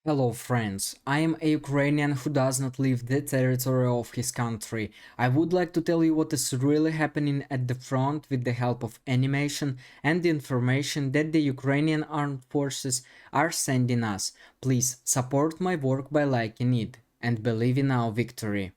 Hello friends, I am a Ukrainian who does not leave the territory of his country. I would like to tell you what is really happening at the front with the help of animation and the information that the Ukrainian Armed Forces are sending us. Please support my work by liking it and believe in our victory.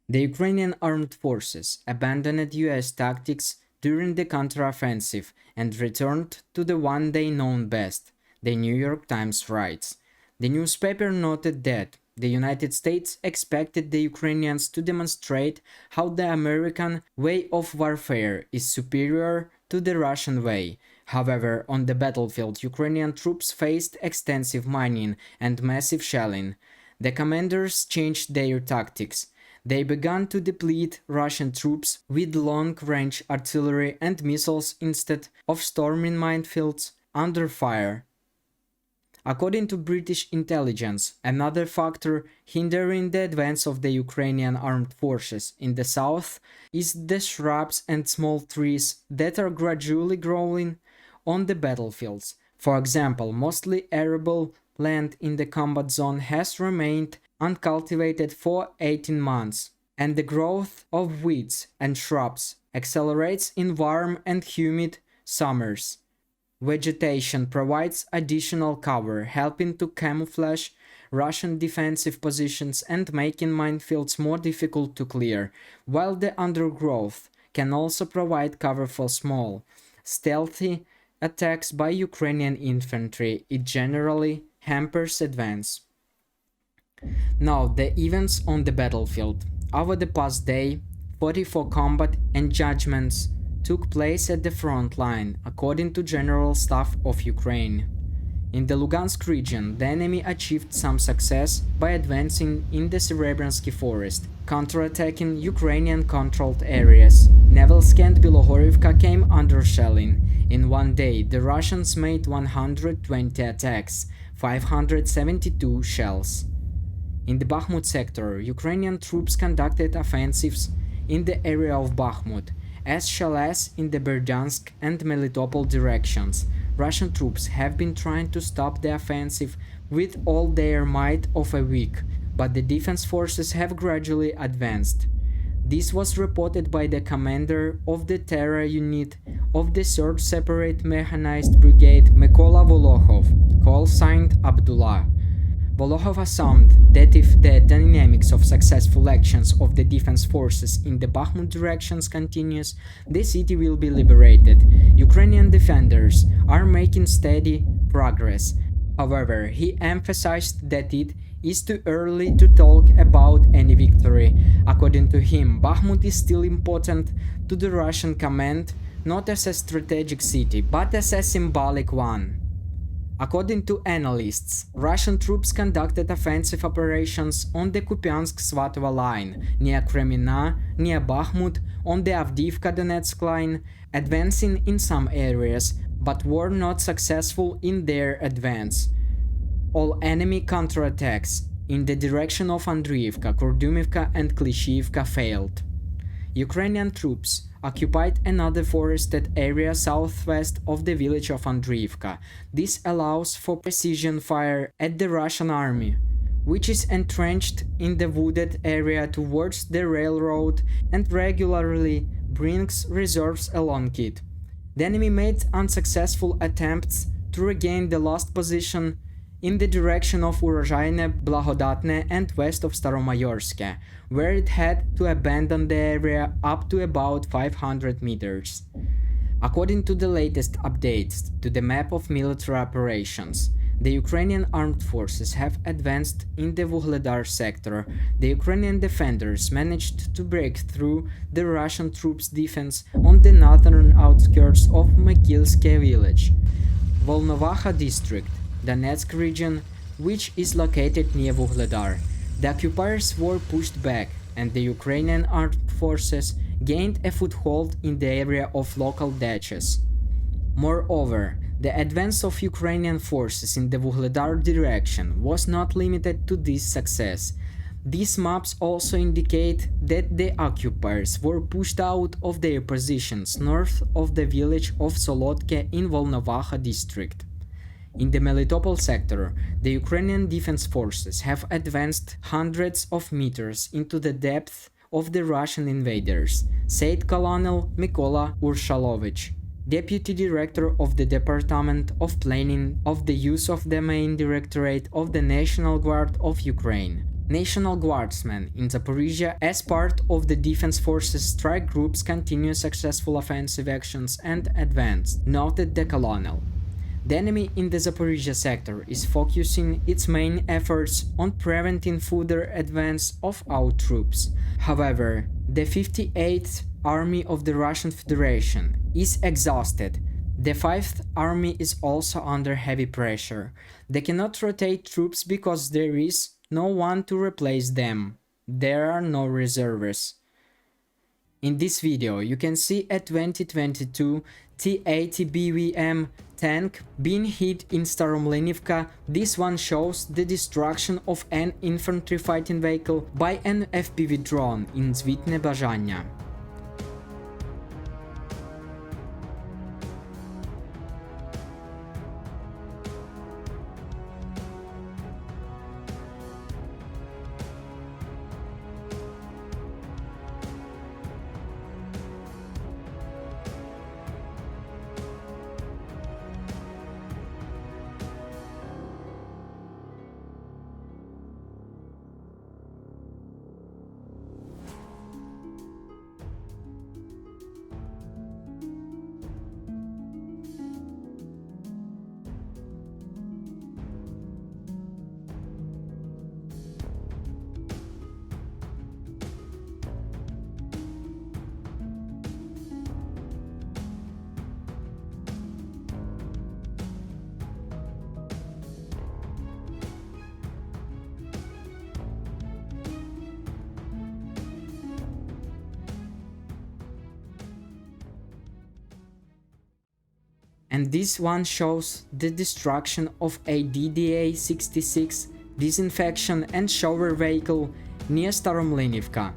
The Ukrainian Armed Forces abandoned US tactics during the counteroffensive and returned to the one they know best, the New York Times writes. The newspaper noted that the United States expected the Ukrainians to demonstrate how the American way of warfare is superior to the Russian way. However, on the battlefield, Ukrainian troops faced extensive mining and massive shelling. The commanders changed their tactics. They began to deplete Russian troops with long-range artillery and missiles instead of storming minefields under fire. According to British intelligence, another factor hindering the advance of the Ukrainian armed forces in the south is the shrubs and small trees that are gradually growing on the battlefields. For example, mostly arable land in the combat zone has remained uncultivated for 18 months, and the growth of weeds and shrubs accelerates in warm and humid summers. Vegetation provides additional cover, helping to camouflage Russian defensive positions and making minefields more difficult to clear, while the undergrowth can also provide cover for small, stealthy attacks by Ukrainian infantry. It generally hampers advance. Now, the events on the battlefield. Over the past day, 44 combat engagements took place at the front line, according to General Staff of Ukraine. In the Lugansk region, the enemy achieved some success by advancing in the Serebryansky forest, counterattacking Ukrainian-controlled areas. Nevelsk and Bilohorivka came under shelling. In one day, the Russians made 120 attacks, 572 shells. In the Bakhmut sector, Ukrainian troops conducted offensives in the area of Bakhmut, as well as in the Berdyansk and Melitopol directions. Russian troops have been trying to stop the offensive with all their might of a week, but the defense forces have gradually advanced. This was reported by the commander of the Terror Unit of the 3rd Separate Mechanized Brigade, Mykola Volokhov, call-signed Abdullah. Volokhov assumed that if the dynamics of successful actions of the defense forces in the Bakhmut directions continues, the city will be liberated. Ukrainian defenders are making steady progress. However, he emphasized that it is too early to talk about any victory. According to him, Bakhmut is still important to the Russian command, not as a strategic city, but as a symbolic one. According to analysts, Russian troops conducted offensive operations on the Kupiansk-Svatovo line, near Kremina, near Bakhmut, on the Avdiivka-Donetsk line, advancing in some areas, but were not successful in their advance. All enemy counterattacks in the direction of Andriivka, Kurdumivka and Klishivka failed. Ukrainian troops occupied another forested area southwest of the village of Andriivka. This allows for precision fire at the Russian army, which is entrenched in the wooded area towards the railroad and regularly brings reserves along it. The enemy made unsuccessful attempts to regain the lost position in the direction of Urozhaine, Blagodatne and west of Staromayorsk, where it had to abandon the area up to about 500 meters. According to the latest updates to the map of military operations, the Ukrainian armed forces have advanced in the Vuhledar sector. The Ukrainian defenders managed to break through the Russian troops' defense on the northern outskirts of Mykilske village. Volnovaha district, Donetsk region, which is located near Vuhledar. The occupiers were pushed back, and the Ukrainian armed forces gained a foothold in the area of local Dachas. Moreover, the advance of Ukrainian forces in the Vuhledar direction was not limited to this success. These maps also indicate that the occupiers were pushed out of their positions north of the village of Solodke in Volnovaha district. In the Melitopol sector, the Ukrainian Defense Forces have advanced hundreds of meters into the depth of the Russian invaders, said Colonel Mykola Urshalovich, Deputy Director of the Department of Planning of the Use of the Main Directorate of the National Guard of Ukraine. National Guardsmen in Zaporizhia, as part of the Defense Forces strike groups, continue successful offensive actions and advance, noted the colonel. The enemy in the Zaporizhia sector is focusing its main efforts on preventing further advance of our troops. However, the 58th Army of the Russian Federation is exhausted. The 5th Army is also under heavy pressure. They cannot rotate troops because there is no one to replace them. There are no reservists. In this video you can see a 2022 T-80 BVM tank being hit in Staromlinivka. This one shows the destruction of an infantry fighting vehicle by an FPV drone in Zvitne Bajanya. And this one shows the destruction of a DDA-66 disinfection and shower vehicle near Staromlinivka.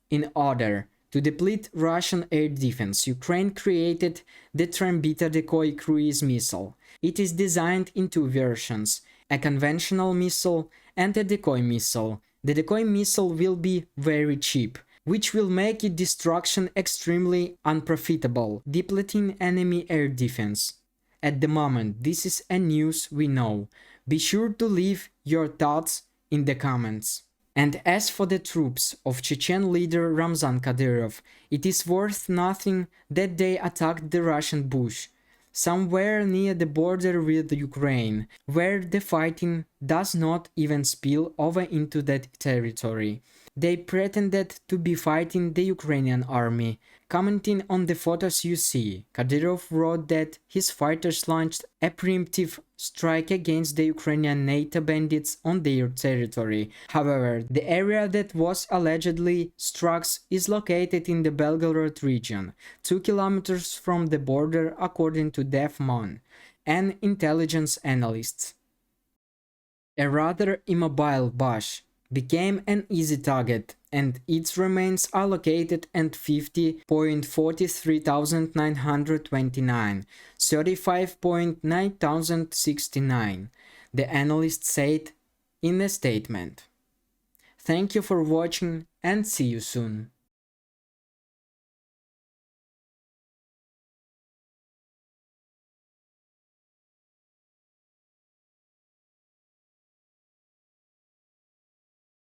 In order to deplete Russian air defense, Ukraine created the Trambita decoy cruise missile. It is designed in two versions, a conventional missile and a decoy missile. The decoy missile will be very cheap, which will make its destruction extremely unprofitable, depleting enemy air defense. At the moment, this is a news we know. Be sure to leave your thoughts in the comments. And as for the troops of Chechen leader Ramzan Kadyrov, it is worth nothing that they attacked the Russian bush, somewhere near the border with Ukraine, where the fighting does not even spill over into that territory. They pretended to be fighting the Ukrainian army. Commenting on the photos you see, Kadyrov wrote that his fighters launched a preemptive strike against the Ukrainian NATO bandits on their territory. However, the area that was allegedly struck is located in the Belgorod region, 2 kilometers from the border, according to DEFMON, an intelligence analyst. A rather immobile Bash became an easy target, and its remains are located at 50.43,929, 35.9069, the analyst said in a statement. Thank you for watching and see you soon.